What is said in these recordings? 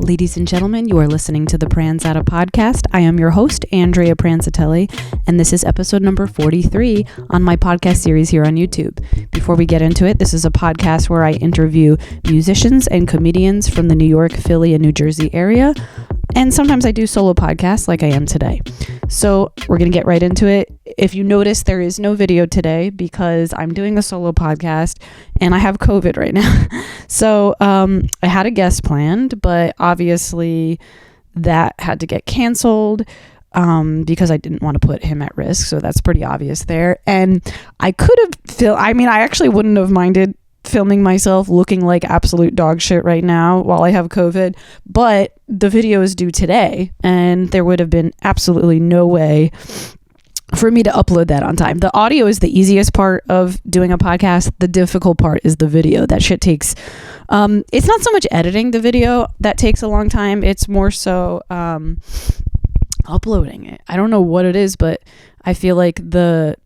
Ladies and gentlemen, you are listening to the Pranzata podcast. I am your host, Andrea Pranzatelli, and this is episode number 43 on my podcast series here on YouTube. Before we get into it, this is a podcast where I interview musicians and comedians from the New York, Philly, and New Jersey area, and sometimes I do solo podcasts like I am today. So we're going to get right into it. If you notice, there is no video today because I'm doing a solo podcast and I have COVID right now. So I had a guest planned, but obviously that had to get canceled because I didn't want to put him at risk. So that's pretty obvious there. And I could have I actually wouldn't have minded filming myself looking like absolute dog shit right now while I have COVID, but the video is due today and there would have been absolutely no way for me to upload that on time. The audio is the easiest part of doing a podcast. The difficult part is the video. That shit takes it's not so much editing the video that takes a long time, it's more so uploading it. I don't know what it is, but I feel like the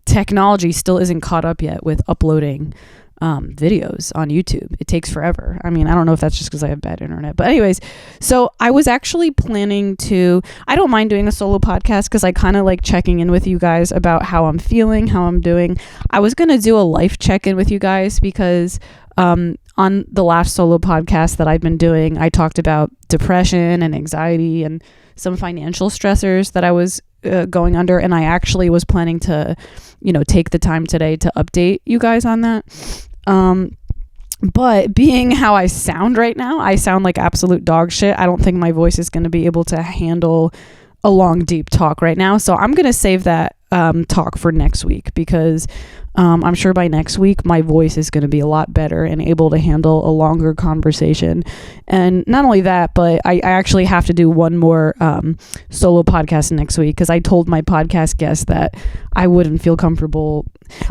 technology still isn't caught up yet with uploading videos on YouTube. It takes forever. I mean, I don't know if that's just because I have bad internet, but anyways, so I was actually planning to, I don't mind doing a solo podcast because I kind of like checking in with you guys about how I'm feeling, how I'm doing. I was going to do a life check-in with you guys because on the last solo podcast that I've been doing, I talked about depression and anxiety and some financial stressors that I was going under, and I actually was planning to, take the time today to update you guys on that. But being how I sound right now, I sound like absolute dog shit. I don't think my voice is going to be able to handle a long, deep talk right now. So I'm going to save that talk for next week because I'm sure by next week my voice is going to be a lot better and able to handle a longer conversation. And not only that, but I actually have to do one more solo podcast next week because I told my podcast guest that I wouldn't feel comfortable.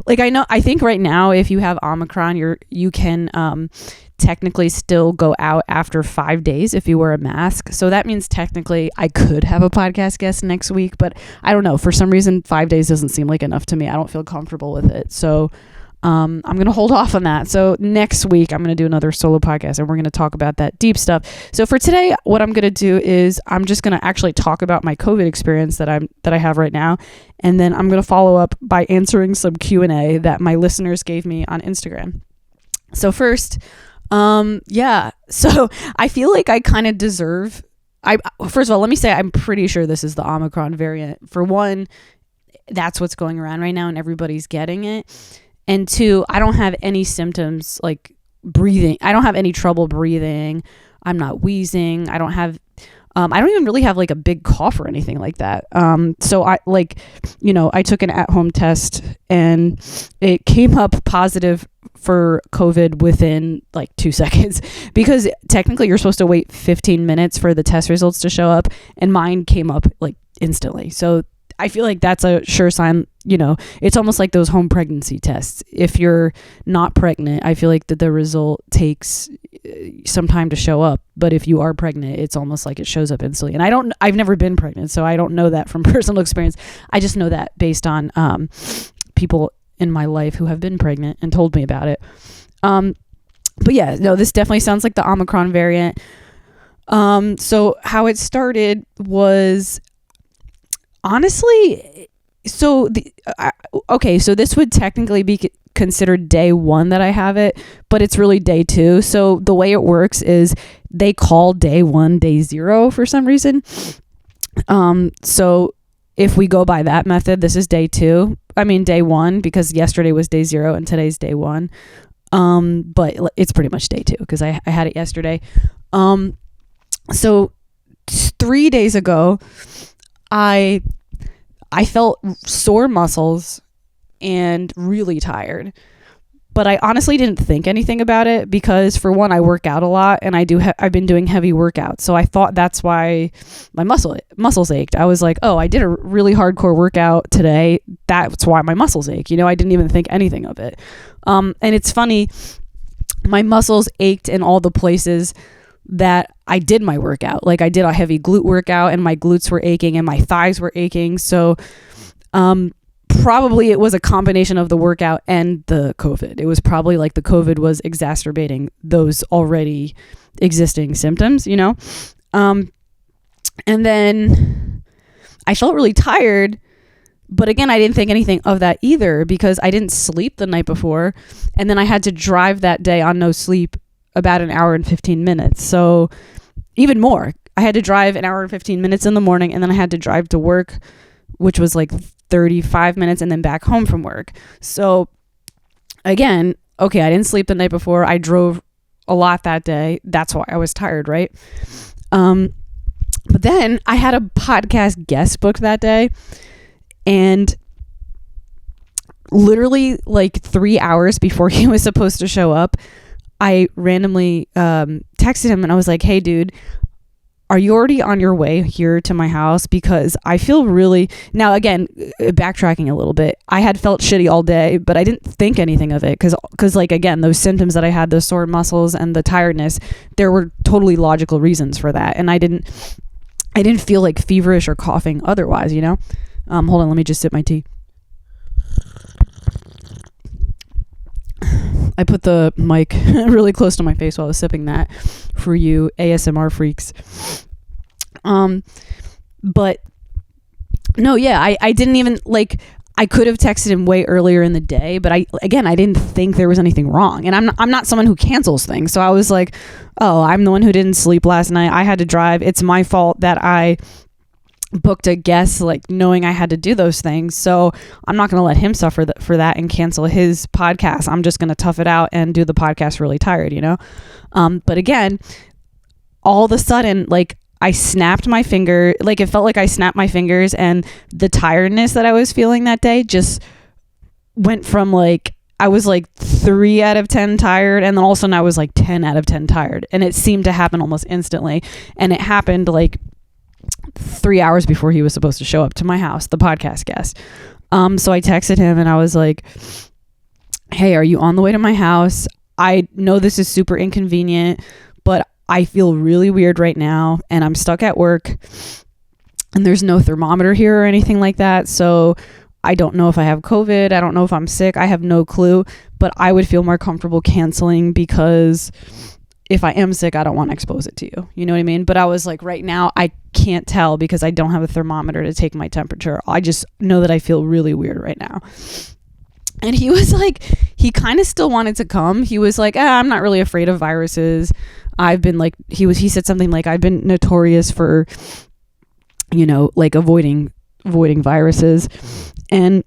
Like I think right now if you have Omicron, you can technically still go out after 5 days if you wear a mask. So that means technically I could have a podcast guest next week, but I don't know. For some reason, 5 days doesn't seem like enough to me. I don't feel comfortable with it. So I'm going to hold off on that. So next week, I'm going to do another solo podcast and we're going to talk about that deep stuff. So for today, what I'm going to do is I'm just going to actually talk about my COVID experience that I have right now. And then I'm going to follow up by answering some Q&A that my listeners gave me on Instagram. So first, so I feel like I kind of deserve, first of all, let me say, I'm pretty sure this is the Omicron variant. For one, that's what's going around right now and everybody's getting it. And two, I don't have any symptoms like breathing. I don't have any trouble breathing. I'm not wheezing. I don't even really have like a big cough or anything like that. So I took an at-home test and it came up positive for COVID within like 2 seconds because technically you're supposed to wait 15 minutes for the test results to show up and mine came up like instantly. So I feel like that's a sure sign, it's almost like those home pregnancy tests. If you're not pregnant, I feel like that the result takes some time to show up. But if you are pregnant, it's almost like it shows up instantly. And I've never been pregnant, so I don't know that from personal experience. I just know that based on people in my life who have been pregnant and told me about it. But yeah, no, this definitely sounds like the Omicron variant. So how it started was honestly, so this would technically be considered day 1 that I have it, but it's really day 2. So the way it works is they call day 1 day 0 for some reason. So if we go by that method, this is day 2. I mean day 1 because yesterday was day 0 and today's day 1. But it's pretty much day 2 because I had it yesterday. So 3 days ago, I felt sore muscles and really tired, but I honestly didn't think anything about it because for one, I work out a lot and I've been doing heavy workouts. So I thought that's why my muscles ached. I was like, oh, I did a really hardcore workout today. That's why my muscles ache. I didn't even think anything of it. And it's funny, my muscles ached in all the places that I did my workout. Like I did a heavy glute workout and my glutes were aching and my thighs were aching. So, probably it was a combination of the workout and the COVID. It was probably like the COVID was exacerbating those already existing symptoms, you know? And then I felt really tired, but again, I didn't think anything of that either because I didn't sleep the night before. And then I had to drive that day on no sleep about an hour and 15 minutes. So even more, I had to drive an hour and 15 minutes in the morning, and then I had to drive to work, which was like 35 minutes, and then back home from work. So again, okay, I didn't sleep the night before. I drove a lot that day. That's why I was tired, right? But then I had a podcast guest booked that day, and literally like 3 hours before he was supposed to show up, I randomly texted him and I was like, hey dude, are you already on your way here to my house? Because I feel really, now again, backtracking a little bit, I had felt shitty all day, but I didn't think anything of it because like, again, those symptoms that I had, those sore muscles and the tiredness, there were totally logical reasons for that. And I didn't feel like feverish or coughing otherwise, you know? Hold on, let me just sip my tea. I put the mic really close to my face while I was sipping that for you ASMR freaks. But no, yeah, I didn't even like, I could have texted him way earlier in the day, but I didn't think there was anything wrong. And I'm not someone who cancels things. So I was like, oh, I'm the one who didn't sleep last night. I had to drive. It's my fault that I booked a guest, like knowing I had to do those things. So I'm not going to let him suffer for that and cancel his podcast. I'm just going to tough it out and do the podcast really tired, you know? But again, all of a sudden, like I snapped my finger, like it felt like I snapped my fingers, and the tiredness that I was feeling that day just went from like, I was like 3 out of 10 tired, and then all of a sudden I was like 10 out of 10 tired. And it seemed to happen almost instantly. And it happened like 3 hours before he was supposed to show up to my house, the podcast guest. So I texted him and I was like, hey, are you on the way to my house? I know this is super inconvenient, but I feel really weird right now and I'm stuck at work and there's no thermometer here or anything like that. So I don't know if I have COVID. I don't know if I'm sick. I have no clue, but I would feel more comfortable canceling because if I am sick, I don't want to expose it to you. You know what I mean? But I was like, right now, I can't tell because I don't have a thermometer to take my temperature. I just know that I feel really weird right now. And he was like, he kind of still wanted to come. He was like, I'm not really afraid of viruses. I've been like, he said something like, I've been notorious for, you know, like avoiding viruses. And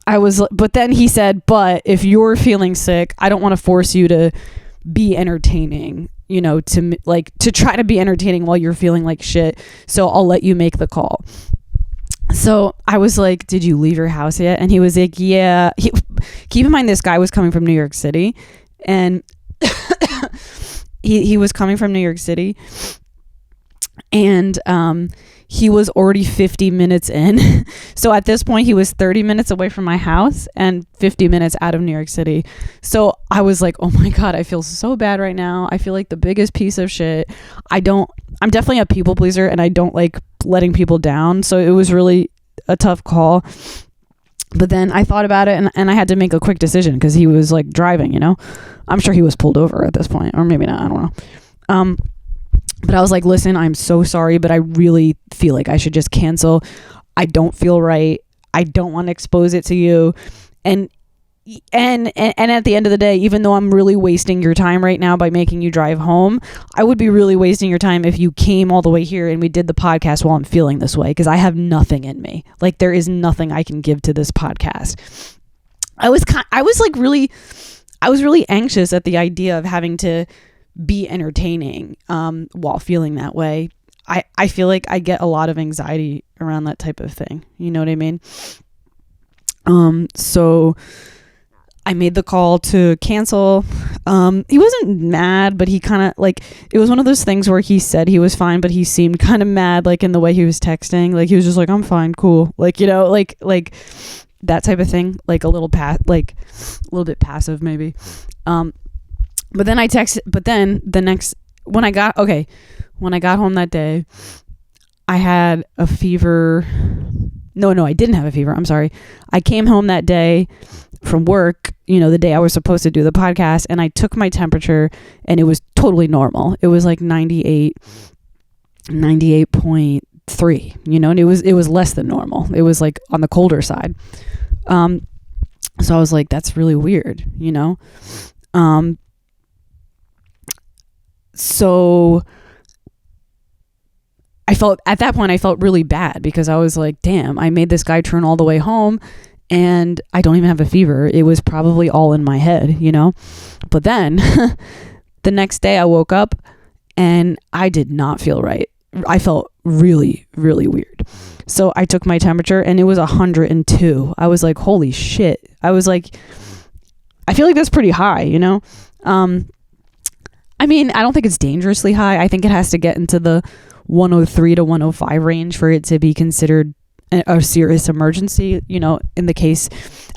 I was, but then he said, but if you're feeling sick, I don't want to force you to be entertaining, you know, to try to be entertaining while you're feeling like shit. So I'll let you make the call. So I was like, did you leave your house yet? And he was like, yeah. Keep in mind, this guy was coming from New York City, and he was coming from New York City, and he was already 50 minutes in. So at this point, he was 30 minutes away from my house and 50 minutes out of New York City. So I was like, oh my God, I feel so bad right now. I feel like the biggest piece of shit. I'm definitely a people pleaser and I don't like letting people down. So it was really a tough call. But then I thought about it and I had to make a quick decision because he was like driving, you know. I'm sure he was pulled over at this point, or maybe not. I don't know. But I was like, listen, I'm so sorry, but I really feel like I should just cancel. I don't feel right. I don't want to expose it to you. And at the end of the day, even though I'm really wasting your time right now by making you drive home, I would be really wasting your time if you came all the way here and we did the podcast while I'm feeling this way, because I have nothing in me. Like, there is nothing I can give to this podcast. I was really anxious at the idea of having to be entertaining while feeling that way. I feel like I get a lot of anxiety around that type of thing. You know what I mean? So I made the call to cancel. He wasn't mad, but he kind of like, it was one of those things where he said he was fine, but he seemed kind of mad, like in the way he was texting. Like he was just like, I'm fine, cool. Like, you know, like that type of thing, like a little bit passive maybe. But then when I got home that day, I had a fever, No, I didn't have a fever. I'm sorry. I came home that day from work, the day I was supposed to do the podcast, and I took my temperature and it was totally normal. It was like 98.3, and it was less than normal. It was like on the colder side. So I was like, that's really weird, so at that point I felt really bad because I was like, damn, I made this guy turn all the way home and I don't even have a fever. It was probably all in my head, but then the next day I woke up and I did not feel right. I felt really, really weird. So I took my temperature and it was 102. I was like, holy shit. I was like, I feel like that's pretty high, I mean, I don't think it's dangerously high. I think it has to get into the 103 to 105 range for it to be considered a serious emergency, in the case.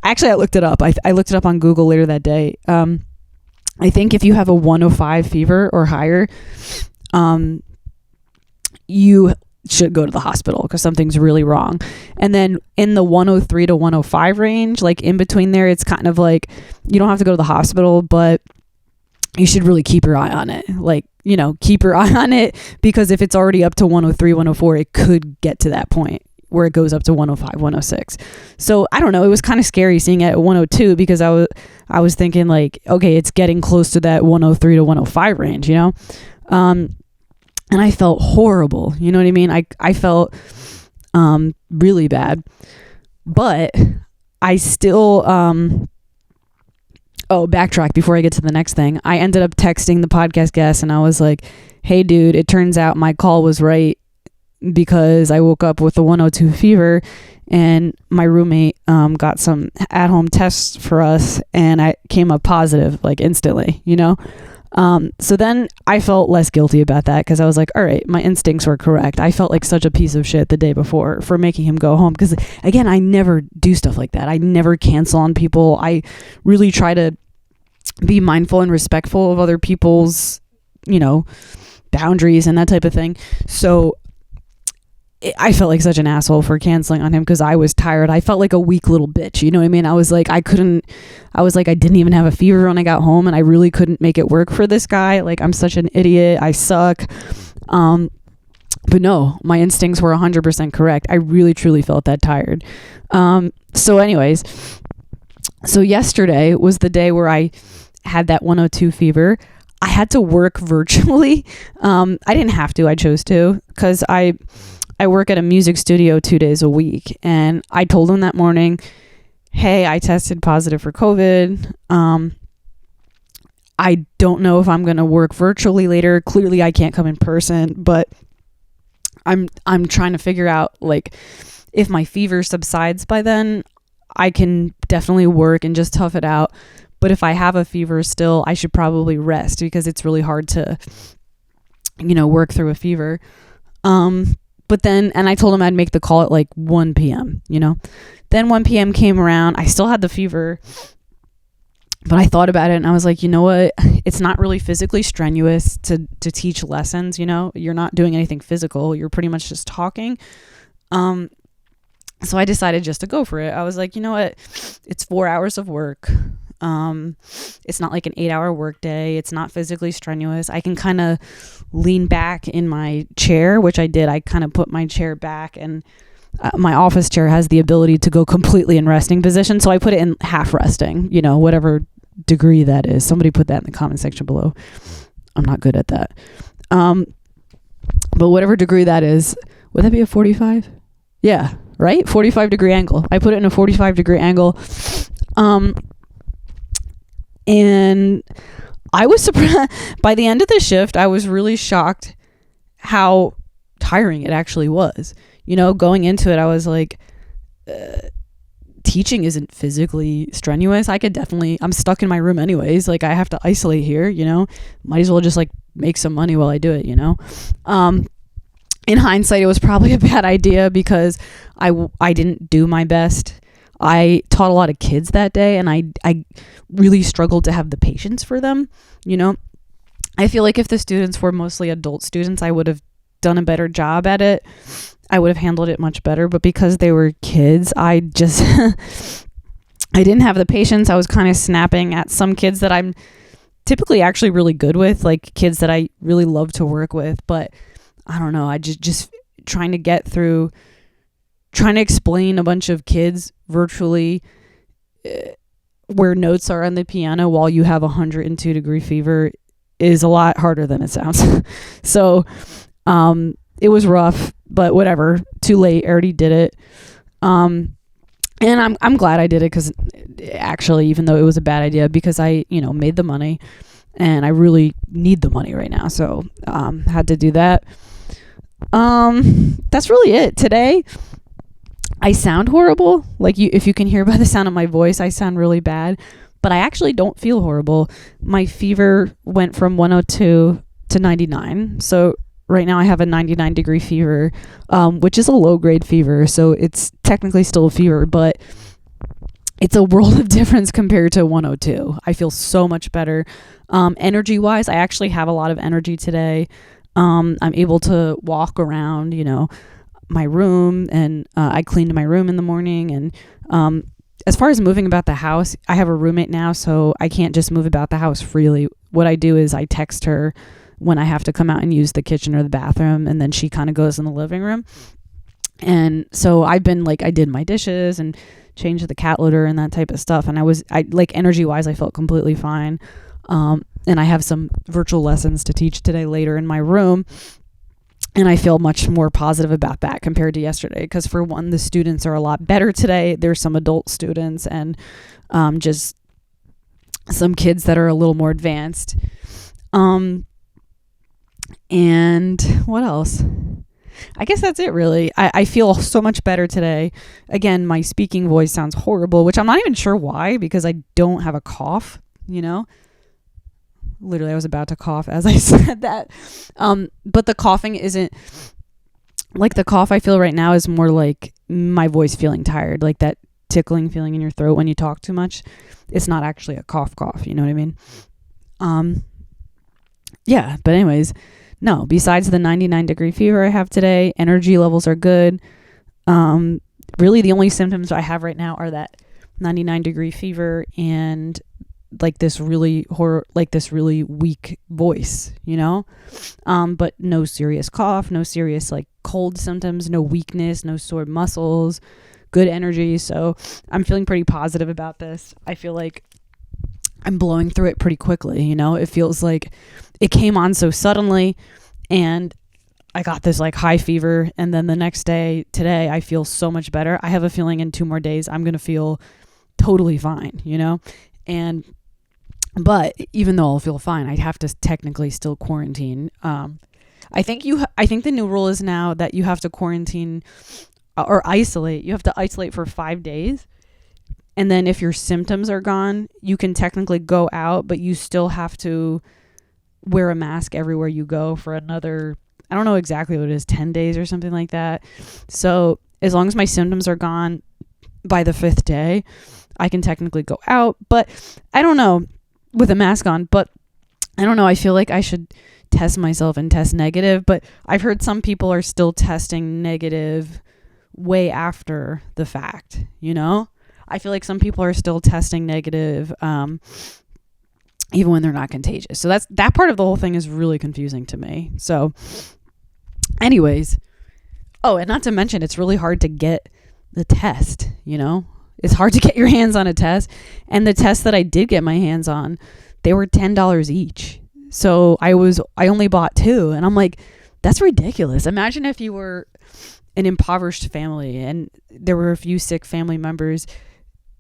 Actually, I looked it up. I looked it up on Google later that day. I think if you have a 105 fever or higher, you should go to the hospital because something's really wrong. And then in the 103 to 105 range, like in between there, it's kind of like you don't have to go to the hospital, but you should really keep your eye on it. Like, keep your eye on it, because if it's already up to 103, 104, it could get to that point where it goes up to 105, 106. So I don't know. It was kind of scary seeing it at 102 because I was thinking like, okay, it's getting close to that 103 to 105 range, and I felt horrible. You know what I mean? I felt really bad, but I still, backtrack before I get to the next thing. I ended up texting the podcast guest and I was like, hey dude, it turns out my call was right because I woke up with a 102 fever and my roommate got some at-home tests for us and I came up positive like instantly, so then I felt less guilty about that because I was like, all right, my instincts were correct. I felt like such a piece of shit the day before for making him go home because, again, I never do stuff like that. I never cancel on people. I really try to be mindful and respectful of other people's, boundaries and that type of thing. So I felt like such an asshole for canceling on him because I was tired. I felt like a weak little bitch. You know what I mean? I was like, I didn't even have a fever when I got home and I really couldn't make it work for this guy. Like, I'm such an idiot. I suck. But no, my instincts were 100% correct. I really, truly felt that tired. So anyways, so yesterday was the day where I had that 102 fever. I had to work virtually. I didn't have to. I chose to because I work at a music studio 2 days a week. And I told him that morning, hey, I tested positive for COVID. I don't know if I'm going to work virtually later. Clearly I can't come in person, but I'm trying to figure out like if my fever subsides by then, I can definitely work and just tough it out. But if I have a fever still, I should probably rest because it's really hard to, work through a fever. But then, and I told him I'd make the call at like 1 p.m., Then 1 p.m. came around. I still had the fever, but I thought about it and I was like, you know what? It's not really physically strenuous to teach lessons, You're not doing anything physical. You're pretty much just talking. So I decided just to go for it. I was like, you know what? It's 4 hours of work. It's not like an 8-hour work day. It's not physically strenuous. I can kind of lean back in my chair, which I did. I kind of put my chair back and my office chair has the ability to go completely in resting position. So I put it in half resting, whatever degree that is. Somebody put that in the comment section below. I'm not good at that. But whatever degree that is, would that be a 45? Yeah, right? 45 degree angle. I put it in a 45 degree angle. And I was surprised by the end of the shift. I was really shocked how tiring it actually was. Going into it, I was like, teaching isn't physically strenuous. I'm stuck in my room anyways. Like I have to isolate here, might as well just like make some money while I do it, in hindsight, it was probably a bad idea because I didn't do my best. I taught a lot of kids that day and I really struggled to have the patience for them. I feel like if the students were mostly adult students, I would have done a better job at it. I would have handled it much better. But because they were kids, I just, I didn't have the patience. I was kind of snapping at some kids that I'm typically actually really good with, like kids that I really love to work with. But I don't know. I just trying to get through, trying to explain a bunch of kids virtually where notes are on the piano while you have 102-degree fever is a lot harder than it sounds. So it was rough, but whatever. Too late. I already did it. And I'm glad I did it, because actually, even though it was a bad idea, because I, made the money and I really need the money right now. So had to do that. That's really it. Today, I sound horrible. Like if you can hear by the sound of my voice, I sound really bad, but I actually don't feel horrible. My fever went from 102 to 99. So right now I have a 99-degree fever, which is a low-grade fever. So it's technically still a fever, but it's a world of difference compared to 102. I feel so much better. Energy-wise, I actually have a lot of energy today. I'm able to walk around, my room, and I cleaned my room in the morning. And as far as moving about the house, I have a roommate now, so I can't just move about the house freely. What I do is I text her when I have to come out and use the kitchen or the bathroom, and then she kind of goes in the living room. And so I've been I did my dishes and changed the cat litter and that type of stuff. And I energy wise, I felt completely fine. And I have some virtual lessons to teach today later in my room. And I feel much more positive about that compared to yesterday. Because for one, the students are a lot better today. There's some adult students and just some kids that are a little more advanced. And what else? I guess that's it, really. I feel so much better today. Again, my speaking voice sounds horrible, which I'm not even sure why, because I don't have a cough, Literally, I was about to cough as I said that. But the coughing isn't like the cough I feel right now is more like my voice feeling tired, like that tickling feeling in your throat when you talk too much. It's not actually a cough, you know what I mean? Yeah, but anyways, no, besides the 99-degree fever I have today, energy levels are good. Really the only symptoms I have right now are that 99-degree fever and this really weak voice, but no serious cough, no serious cold symptoms, no weakness, no sore muscles, good energy. So I'm feeling pretty positive about this. I feel like I'm blowing through it pretty quickly. It feels like it came on so suddenly and I got this high fever. And then the next day, today, I feel so much better. I have a feeling in 2 more days, I'm going to feel totally fine, but even though I'll feel fine, I'd have to technically still quarantine. I think the new rule is now that you have to quarantine or isolate. You have to isolate for 5 days. And then if your symptoms are gone, you can technically go out, but you still have to wear a mask everywhere you go for another, I don't know exactly what it is, 10 days or something like that. So as long as my symptoms are gone by the 5th day, I can technically go out. But I don't know, with a mask on, but I don't know. I feel like I should test myself and test negative, but I've heard some people are still testing negative way after the fact, I feel like some people are still testing negative even when they're not contagious. So that part of the whole thing is really confusing to me. So anyways, and not to mention, it's really hard to get the test, It's hard to get your hands on a test. And the tests that I did get my hands on, they were $10 each. So I only bought 2. And I'm like, that's ridiculous. Imagine if you were an impoverished family and there were a few sick family members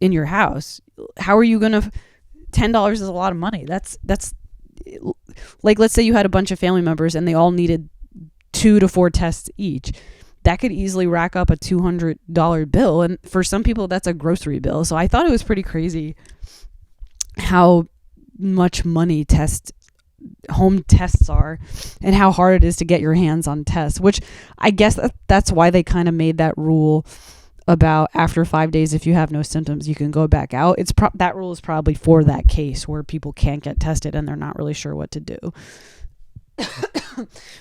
in your house. How are you going to... $10 is a lot of money. That's let's say you had a bunch of family members and they all needed 2 to 4 tests each. That could easily rack up a $200 bill. And for some people, that's a grocery bill. So I thought it was pretty crazy how much money home tests are and how hard it is to get your hands on tests, which I guess that's why they kind of made that rule about after 5 days, if you have no symptoms, you can go back out. That rule is probably for that case where people can't get tested and they're not really sure what to do,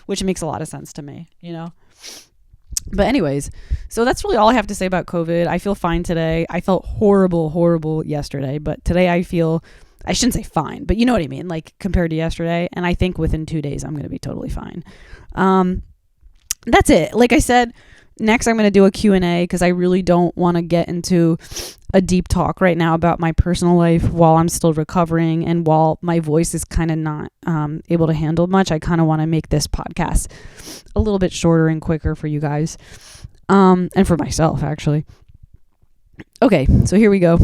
which makes a lot of sense to me, But anyways, so that's really all I have to say about COVID. I feel fine today. I felt horrible yesterday, but today I shouldn't say fine, but you know what I mean, like compared to yesterday. And I think within 2 days, I'm going to be totally fine. That's it. Like I said, next I'm going to do a Q&A because I really don't want to get into a deep talk right now about my personal life while I'm still recovering and while my voice is kind of not able to handle much. I kind of want to make this podcast a little bit shorter and quicker for you guys, and for myself, actually. Okay, so here we go.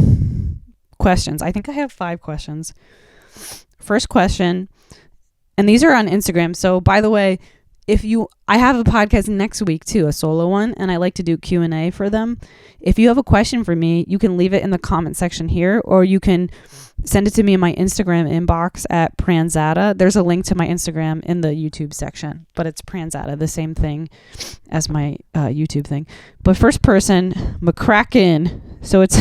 Questions. I think I have 5 questions. First question, and these are on Instagram. So by the way, I have a podcast next week too, a solo one, and I like to do Q&A for them. If you have a question for me, you can leave it in the comment section here, or you can send it to me in my Instagram inbox at Pranzata. There's a link to my Instagram in the YouTube section, but it's Pranzata, the same thing as my YouTube thing. But first person, McCracken. So it's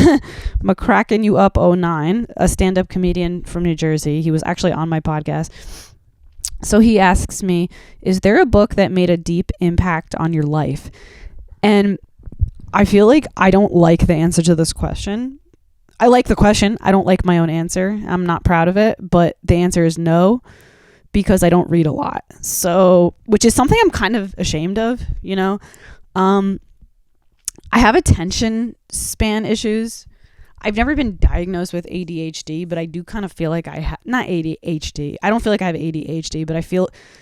McCracken You Up 09, a stand-up comedian from New Jersey. He was actually on my podcast. So he asks me, is there a book that made a deep impact on your life? And I feel like I don't like the answer to this question. I like the question. I don't like my own answer. I'm not proud of it, but the answer is no, because I don't read a lot. So, which is something I'm kind of ashamed of, you know? I have attention span issues. I've never been diagnosed with ADHD, but I do kind of feel like I have, not ADHD. I don't feel like I have ADHD, but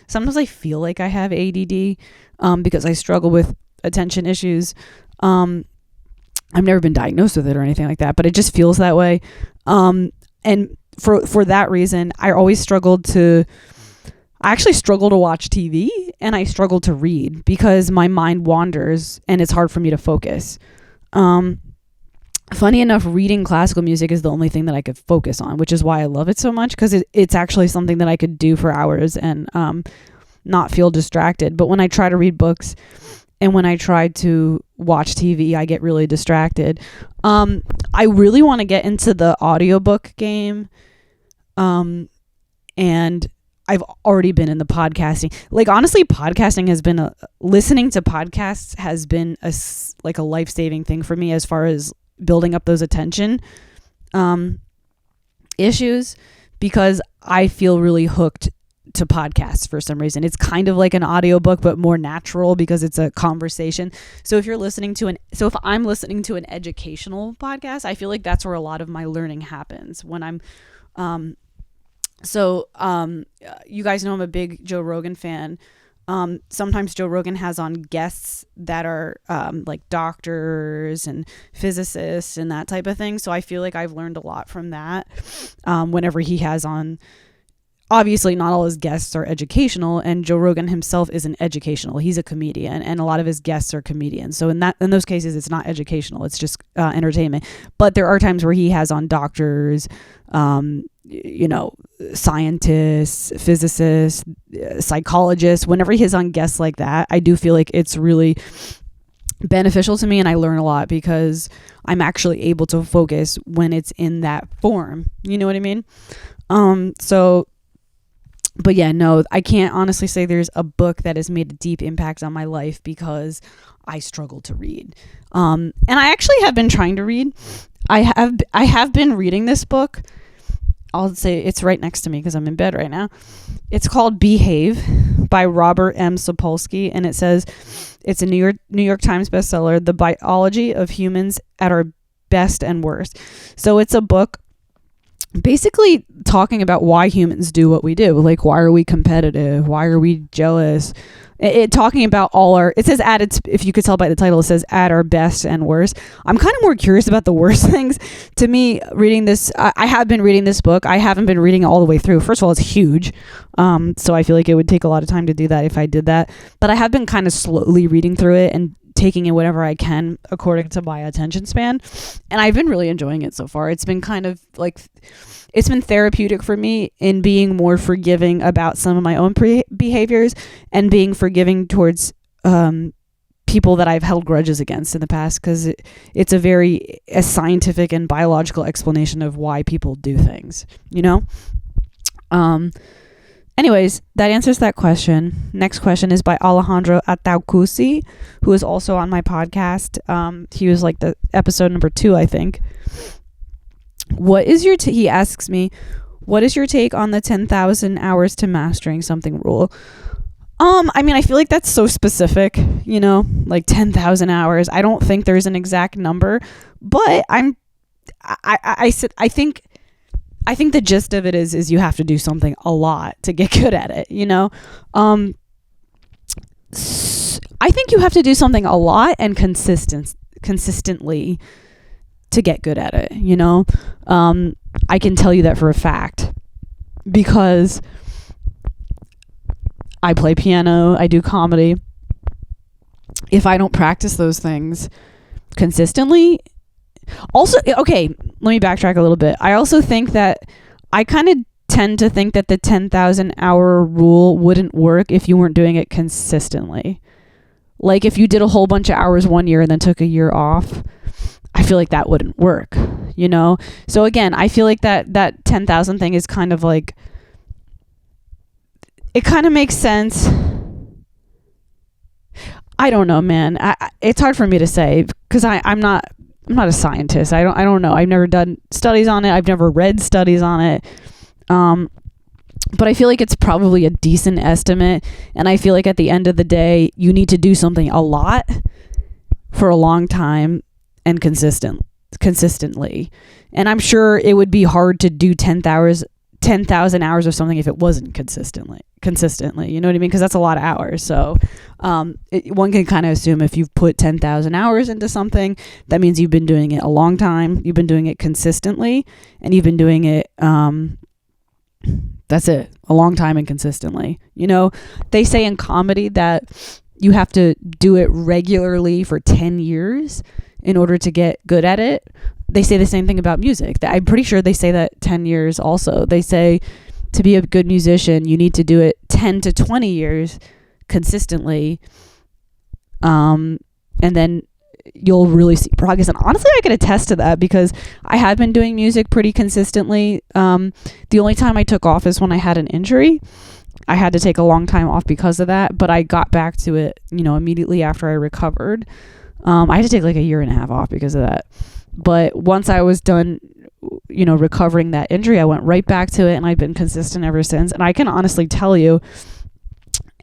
sometimes I feel like I have ADD, because I struggle with attention issues. I've never been diagnosed with it or anything like that, but it just feels that way. And for that reason, I actually struggle to watch TV, and I struggle to read because my mind wanders and it's hard for me to focus. Funny enough, reading classical music is the only thing that I could focus on, which is why I love it so much, because it's actually something that I could do for hours and not feel distracted. But when I try to read books and when I try to watch TV, I get really distracted. I really want to get into the audiobook game, and I've already been in the podcasting. Like, honestly, podcasting has been listening to podcasts has been a life-saving thing for me as far as building up those attention issues, because I feel really hooked to podcasts for some reason. It's kind of like an audiobook, but more natural because it's a conversation. So if I'm listening to an educational podcast, I feel like that's where a lot of my learning happens when I'm you guys know I'm a big Joe Rogan fan. Sometimes Joe Rogan has on guests that are like doctors and physicists and that type of thing. So I feel like I've learned a lot from that whenever he has on. Obviously, not all his guests are educational, and Joe Rogan himself isn't educational. He's a comedian, and a lot of his guests are comedians. So in those cases, it's not educational. It's just entertainment. But there are times where he has on doctors, scientists, physicists, psychologists. Whenever he has on guests like that, I do feel like it's really beneficial to me, and I learn a lot because I'm actually able to focus when it's in that form. You know what I mean? But yeah, no, I can't honestly say there's a book that has made a deep impact on my life because I struggle to read. And I actually have been trying to read. I have been reading this book. I'll say it's right next to me because I'm in bed right now. It's called Behave by Robert M. Sapolsky, and it says it's a New York Times bestseller, The Biology of Humans at Our Best and Worst. So it's a book basically talking about why humans do what we do. Like, why are we competitive? Why are we jealous? Talking about it says if you could tell by the title, it says at our best and worst. I'm kind of more curious about the worst things. To me, reading this, I have been reading this book. I haven't been reading it all the way through. First of all, it's huge. So I feel like it would take a lot of time to do that if I did that. But I have been kind of slowly reading through it and taking in whatever I can according to my attention span. And I've been really enjoying it so far. It's been kind of like, it's been therapeutic for me in being more forgiving about some of my own behaviors and being forgiving towards people that I've held grudges against in the past, because it's a scientific and biological explanation of why people do things, you know? Anyways, that answers that question. Next question is by Alejandro Ataucusi, who is also on my podcast. He was like the episode number 2, I think. What is your he asks me, what is your take on the 10,000 hours to mastering something rule? I mean, I feel like that's so specific, you know, like 10,000 hours. I don't think there's an exact number, but I think the gist of it is you have to do something a lot to get good at it, you know? I think you have to do something a lot and consistently to get good at it, you know? I can tell you that for a fact because I play piano, I do comedy. If I don't practice those things consistently, also, okay, let me backtrack a little bit. I also think that I kind of tend to think that the 10,000 hour rule wouldn't work if you weren't doing it consistently. Like if you did a whole bunch of hours one year and then took a year off, I feel like that wouldn't work, you know? So again, I feel like that 10,000 thing is kind of like, it kind of makes sense. I don't know, man. It's hard for me to say because I'm not a scientist. I don't know. I've never done studies on it. I've never read studies on it. But I feel like it's probably a decent estimate. And I feel like at the end of the day, you need to do something a lot for a long time and consistently. And I'm sure it would be hard to do 10,000 hours of something if it wasn't consistently, you know what I mean? Because that's a lot of hours. So one can kind of assume if you've put 10,000 hours into something, that means you've been doing it a long time, you've been doing it consistently, and you've been doing it that's it, a long time and consistently. You know, they say in comedy that you have to do it regularly for 10 years in order to get good at it. They say the same thing about music. I'm pretty sure they say that 10 years also. They say to be a good musician, you need to do it 10 to 20 years consistently. And then you'll really see progress. And honestly, I can attest to that because I have been doing music pretty consistently. The only time I took off is when I had an injury. I had to take a long time off because of that, but I got back to it, you know, immediately after I recovered. I had to take like a year and a half off because of that. But once I was done, you know, recovering that injury, I went right back to it and I've been consistent ever since. And I can honestly tell you,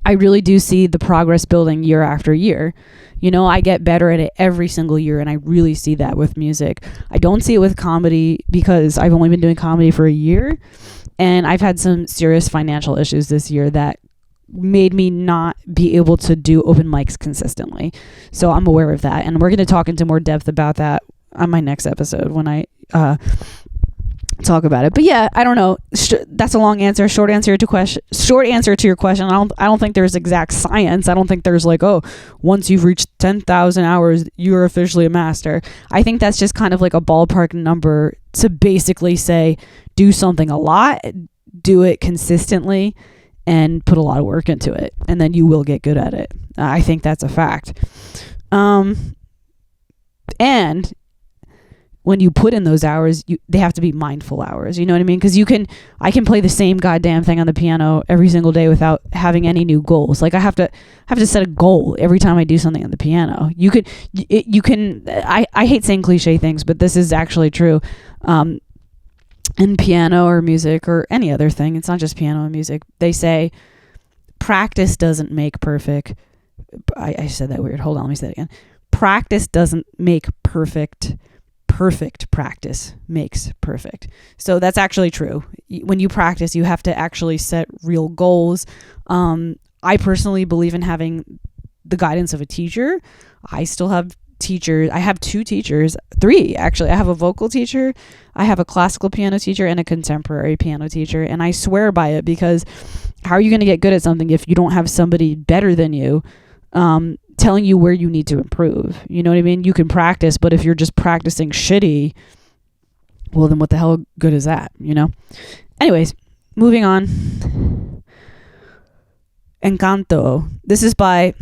I really do see the progress building year after year. You know, I get better at it every single year, and I really see that with music. I don't see it with comedy because I've only been doing comedy for a year, and I've had some serious financial issues this year that made me not be able to do open mics consistently. So I'm aware of that, and we're going to talk into more depth about that on my next episode when I talk about it. But yeah, I don't know. That's a long answer. Short answer to your question. I don't think there's exact science. I don't think there's like, oh, once you've reached 10,000 hours, you're officially a master. I think that's just kind of like a ballpark number to basically say, do something a lot, do it consistently, and put a lot of work into it, and then you will get good at it. I think that's a fact. And when you put in those hours, they have to be mindful hours. You know what I mean? Because I can play the same goddamn thing on the piano every single day without having any new goals. Like I have to set a goal every time I do something on the piano. You can. I hate saying cliche things, but this is actually true. In piano or music or any other thing, it's not just piano and music. They say practice doesn't make perfect. I said that weird. Hold on, let me say it again. Practice doesn't make perfect. Perfect practice makes perfect. So that's actually true. When you practice, you have to actually set real goals. I personally believe in having the guidance of a teacher. I still have teachers. I have 2 teachers, 3 actually. I have a vocal teacher, I have a classical piano teacher, and a contemporary piano teacher. And I swear by it, because how are you going to get good at something if you don't have somebody better than you telling you where you need to improve? You know what I mean? You can practice, but if you're just practicing shitty, well, then what the hell good is that, you know? Anyways, moving on. Encanto. This is by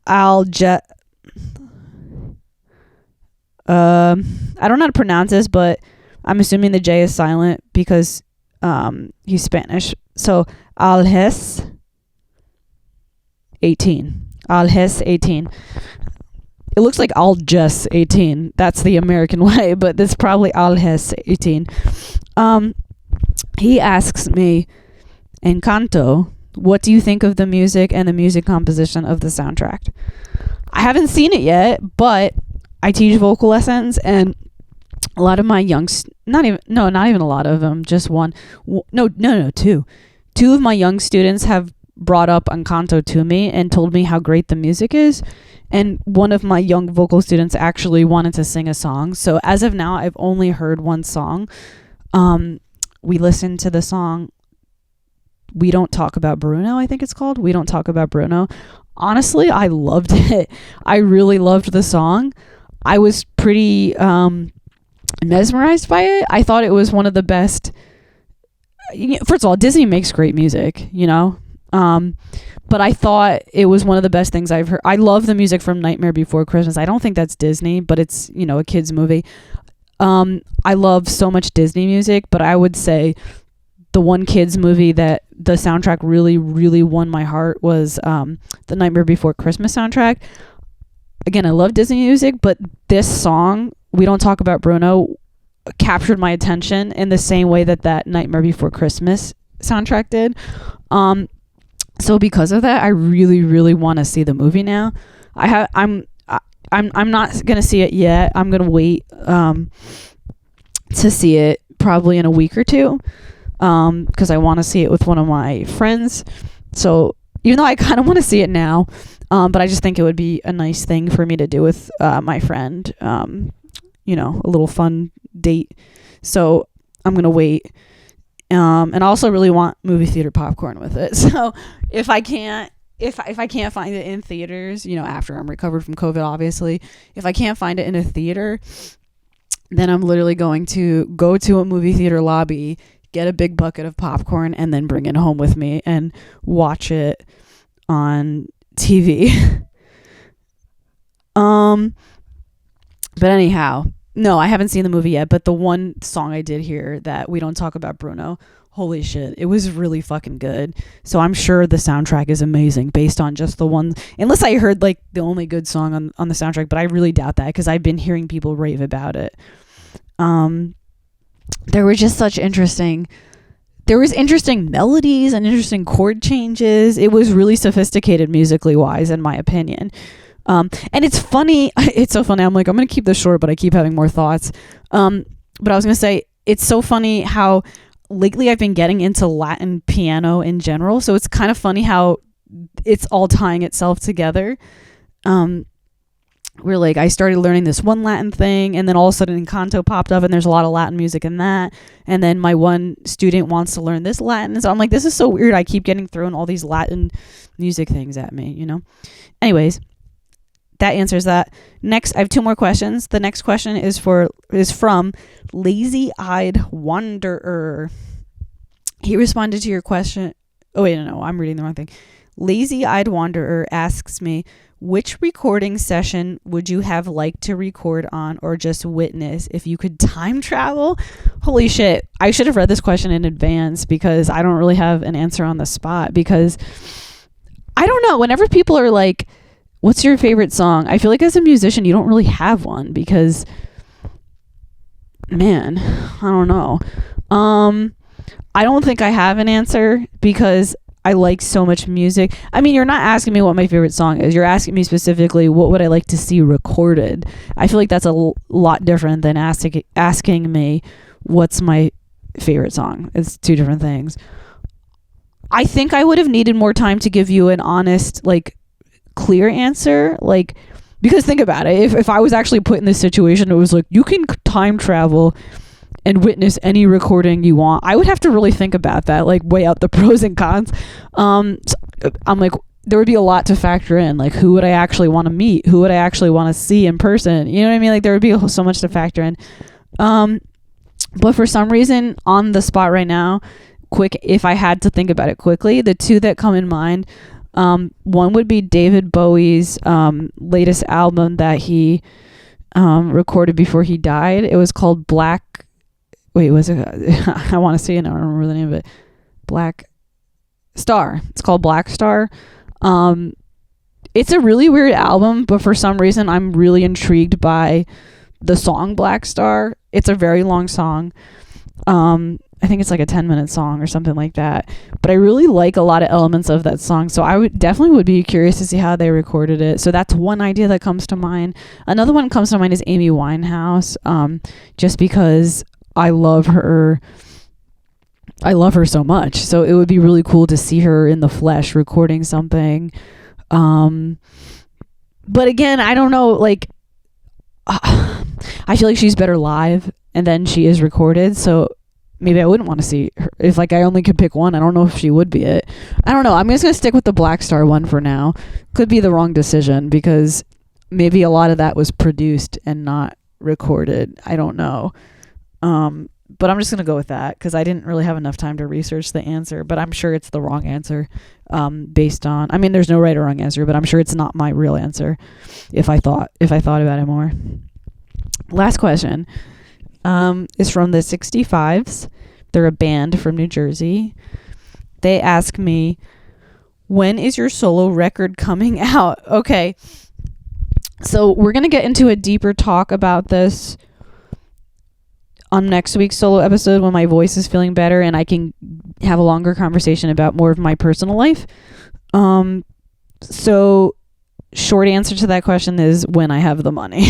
I don't know how to pronounce this, but I'm assuming the J is silent because He's Spanish. So Alhes 18. Alhes 18. It looks like Alges 18. That's the American way, but it's probably Alges 18. He asks me, Encanto, what do you think of the music and the music composition of the soundtrack? I haven't seen it yet, but I teach vocal lessons, and a lot of my not even a lot of them, just one. Two. Two of my young students have brought up Encanto to me and told me how great the music is. And one of my young vocal students actually wanted to sing a song. So as of now, I've only heard one song. We listened to the song We Don't Talk About Bruno, I think it's called. We Don't Talk About Bruno. Honestly, I loved it. I really loved the song. I was pretty mesmerized by it. I thought it was one of the best. First of all, Disney makes great music, but I thought it was one of the best things I've heard. I love the music from Nightmare Before Christmas. I don't think that's Disney, but it's, a kid's movie. I love so much Disney music, but I would say the one kids movie that the soundtrack really, really won my heart was the Nightmare Before Christmas soundtrack. Again, I love Disney music, but this song, We Don't Talk About Bruno, captured my attention in the same way that Nightmare Before Christmas soundtrack did. So because of that, I really, really want to see the movie now. I'm not gonna see it yet. I'm gonna wait to see it probably in a week or two, because I want to see it with one of my friends. So even though I kind of want to see it now, but I just think it would be a nice thing for me to do with my friend. A little fun date. So I'm gonna wait. And I also really want movie theater popcorn with it. So if I can't find it in theaters, after I'm recovered from COVID, obviously, if I can't find it in a theater, then I'm literally going to go to a movie theater lobby, get a big bucket of popcorn, and then bring it home with me and watch it on TV. But anyhow, no, I haven't seen the movie yet, but the one song I did hear, that We Don't Talk About Bruno, holy shit, it was really fucking good. So I'm sure the soundtrack is amazing based on just the one, unless I heard like the only good song on the soundtrack, but I really doubt that because I've been hearing people rave about it. There were just interesting melodies and interesting chord changes. It was really sophisticated musically wise, in my opinion. And it's funny. It's so funny. I'm going to keep this short, but I keep having more thoughts. But I was going to say, it's so funny how lately I've been getting into Latin piano in general. So it's kind of funny how it's all tying itself together. Where I started learning this one Latin thing, and then all of a sudden Encanto popped up, and there's a lot of Latin music in that. And then my one student wants to learn this Latin. So I'm like, this is so weird. I keep getting thrown all these Latin music things at me, Anyways, that answers that. Next, I have two more questions. The next question is from Lazy-Eyed Wanderer. He responded to your question. Oh wait, no, I'm reading the wrong thing. Lazy-Eyed Wanderer asks me, which recording session would you have liked to record on or just witness if you could time travel? Holy shit. I should have read this question in advance because I don't really have an answer on the spot, because I don't know. Whenever people are like, what's your favorite song? I feel like as a musician, you don't really have one because, man, I don't know. I don't think I have an answer because I like so much music. I mean, you're not asking me what my favorite song is. You're asking me specifically what would I like to see recorded. I feel like that's a lot different than asking me what's my favorite song. It's two different things. I think I would have needed more time to give you an honest, clear answer. Because think about it. If I was actually put in this situation, it was you can time travel and witness any recording you want, I would have to really think about that, weigh out the pros and cons. So I'm there would be a lot to factor in, who would I actually want to meet, who would I actually want to see in person, you know what I mean? There would be so much to factor in. But for some reason, on the spot right now, if I had to think about it quickly, the two that come in mind, one would be David Bowie's latest album that he recorded before he died. It was called Black wait, was it I want to say it, I don't remember the name of it. Black Star. It's called Black Star. It's a really weird album, but for some reason I'm really intrigued by the song Black Star. It's a very long song. I think it's like a 10-minute song or something like that. But I really like a lot of elements of that song. So I would be curious to see how they recorded it. So that's one idea that comes to mind. Another one comes to mind is Amy Winehouse. Just because I love her so much. So it would be really cool to see her in the flesh recording something. But again, I don't know, like, I feel like she's better live and then she is recorded. So maybe I wouldn't want to see her. If like I only could pick one, I don't know if she would be it. I don't know. I'm just going to stick with the Black Star one for now. Could be the wrong decision because maybe a lot of that was produced and not recorded. I don't know. But I'm just going to go with that because I didn't really have enough time to research the answer, but I'm sure it's the wrong answer based on, I mean, there's no right or wrong answer, but I'm sure it's not my real answer if I thought about it more. Last question. Is from the 65s. They're a band from New Jersey. They ask me, when is your solo record coming out? Okay. So we're going to get into a deeper talk about this on next week's solo episode when my voice is feeling better and I can have a longer conversation about more of my personal life. So short answer to that question is when I have the money.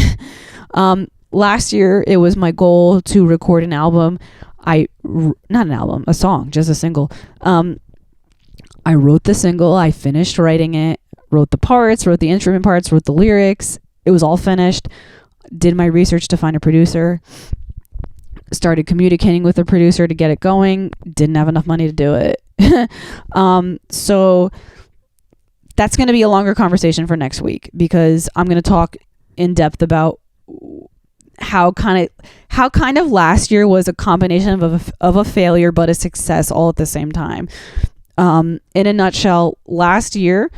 Last year, it was my goal to record an album. Not an album, a song, just a single. I wrote the single. I finished writing it, wrote the parts, wrote the instrument parts, wrote the lyrics. It was all finished. Did my research to find a producer. Started communicating with the producer to get it going. Didn't have enough money to do it. So that's going to be a longer conversation for next week because I'm going to talk in depth about how kind of last year was a combination of a failure but a success all at the same time. In a nutshell, last year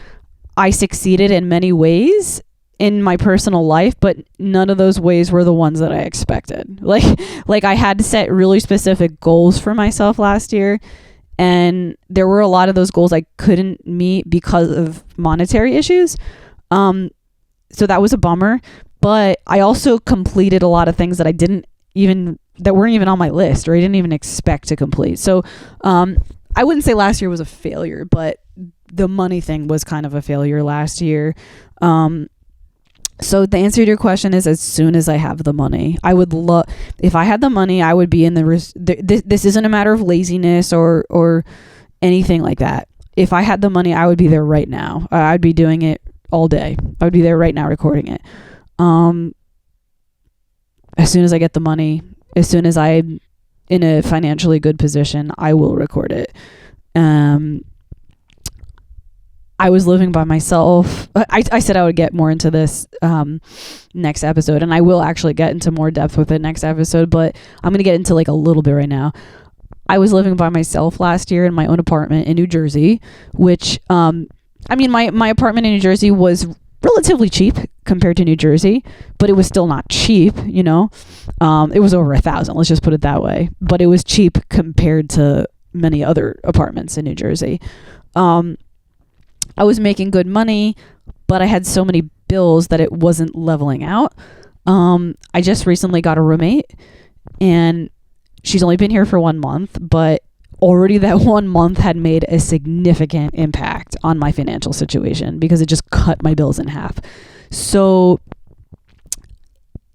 I succeeded in many ways in my personal life, but none of those ways were the ones that I expected. Like I had to set really specific goals for myself last year, and there were a lot of those goals I couldn't meet because of monetary issues. So that was a bummer. But I also completed a lot of things that that weren't even on my list or I didn't even expect to complete. So I wouldn't say last year was a failure, but the money thing was kind of a failure last year. So the answer to your question is as soon as I have the money. I would love, if I had the money, I would be in this isn't a matter of laziness or anything like that. If I had the money, I would be there right now. I'd be doing it all day. I would be there right now recording it. As soon as I get the money, as soon as I'm in a financially good position, I will record it. I was living by myself. I said I would get more into this next episode, and I will actually get into more depth with it next episode, but I'm going to get into like a little bit right now. I was living by myself last year in my own apartment in New Jersey, which, my apartment in New Jersey was relatively cheap compared to New Jersey, but it was still not cheap, you know. It was over $1,000, let's just put it that way, but it was cheap compared to many other apartments in New Jersey. I was making good money, but I had so many bills that it wasn't leveling out. I just recently got a roommate, and she's only been here for 1 month, but already that 1 month had made a significant impact on my financial situation because it just cut my bills in half. So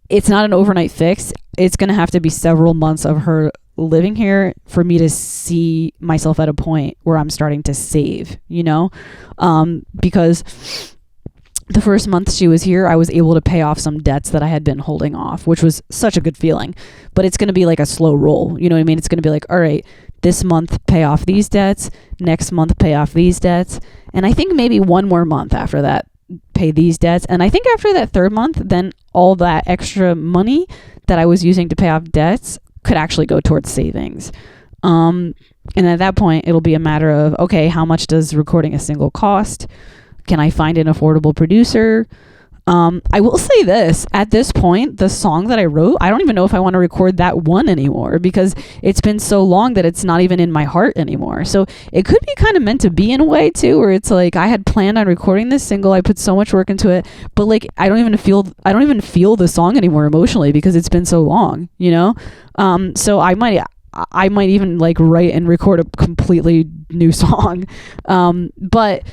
it's not an overnight fix. It's going to have to be several months of her living here for me to see myself at a point where I'm starting to save, you know, because the first month she was here, I was able to pay off some debts that I had been holding off, which was such a good feeling. But it's going to be like a slow roll. You know what I mean? It's going to be like, all right, this month pay off these debts, next month pay off these debts. And I think maybe one more month after that, pay these debts. And I think after that third month, then all that extra money that I was using to pay off debts could actually go towards savings. And at that point, it'll be a matter of, okay, how much does recording a single cost? Can I find an affordable producer? I will say this, at this point, the song that I wrote, I don't even know if I want to record that one anymore, because it's been so long that it's not even in my heart anymore. So it could be kind of meant to be in a way too, where it's like I had planned on recording this single, I put so much work into it, but like I don't even feel the song anymore emotionally because it's been so long, you know. So I might even like write and record a completely new song. But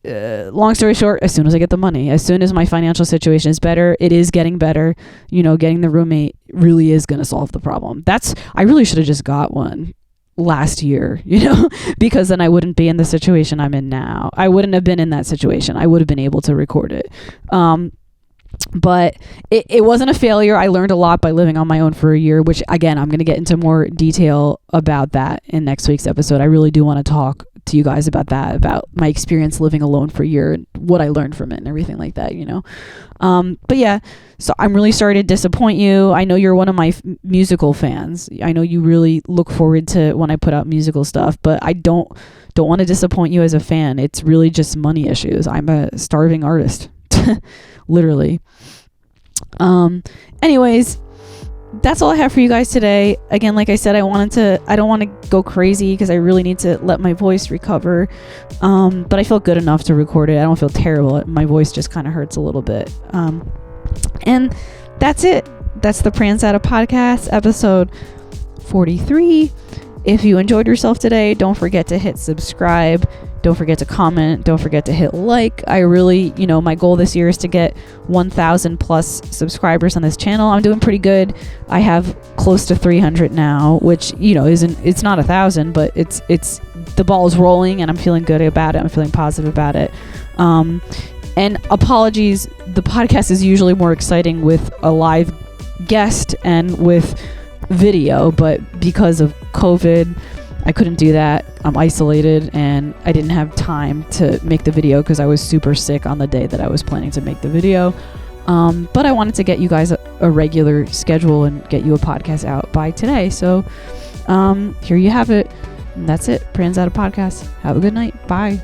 long story short, as soon as I get the money, as soon as my financial situation is better, it is getting better, you know, getting the roommate really is going to solve the problem. I really should have just got one last year, you know, because then I wouldn't be in the situation I'm in now. I wouldn't have been in that situation. I would have been able to record it. But it wasn't a failure. I learned a lot by living on my own for a year, which again, I'm going to get into more detail about that in next week's episode. I really do want to talk to you guys about that, about my experience living alone for a year and what I learned from it and everything like that, you know. But yeah, so I'm really sorry to disappoint you. I know you're one of my musical fans. I know you really look forward to when I put out musical stuff, but I don't want to disappoint you as a fan. It's really just money issues. I'm a starving artist. Literally. Anyways, that's all I have for you guys today. Again, like I said, I don't want to go crazy because I really need to let my voice recover. But I feel good enough to record it. I don't feel terrible. My voice just kind of hurts a little bit. And that's it. That's the Pranzata podcast, episode 43. If you enjoyed yourself today, don't forget to hit subscribe. Don't forget to comment. Don't forget to hit like. I really, you know, my goal this year is to get 1,000 plus subscribers on this channel. I'm doing pretty good. I have close to 300 now, which, you know, it's not 1,000, but it's the ball's rolling and I'm feeling good about it. I'm feeling positive about it. And apologies, the podcast is usually more exciting with a live guest and with video, but because of COVID, I couldn't do that. I'm isolated and I didn't have time to make the video because I was super sick on the day that I was planning to make the video. But I wanted to get you guys a regular schedule and get you a podcast out by today. So here you have it. And that's it. Pranzata podcast. Have a good night. Bye.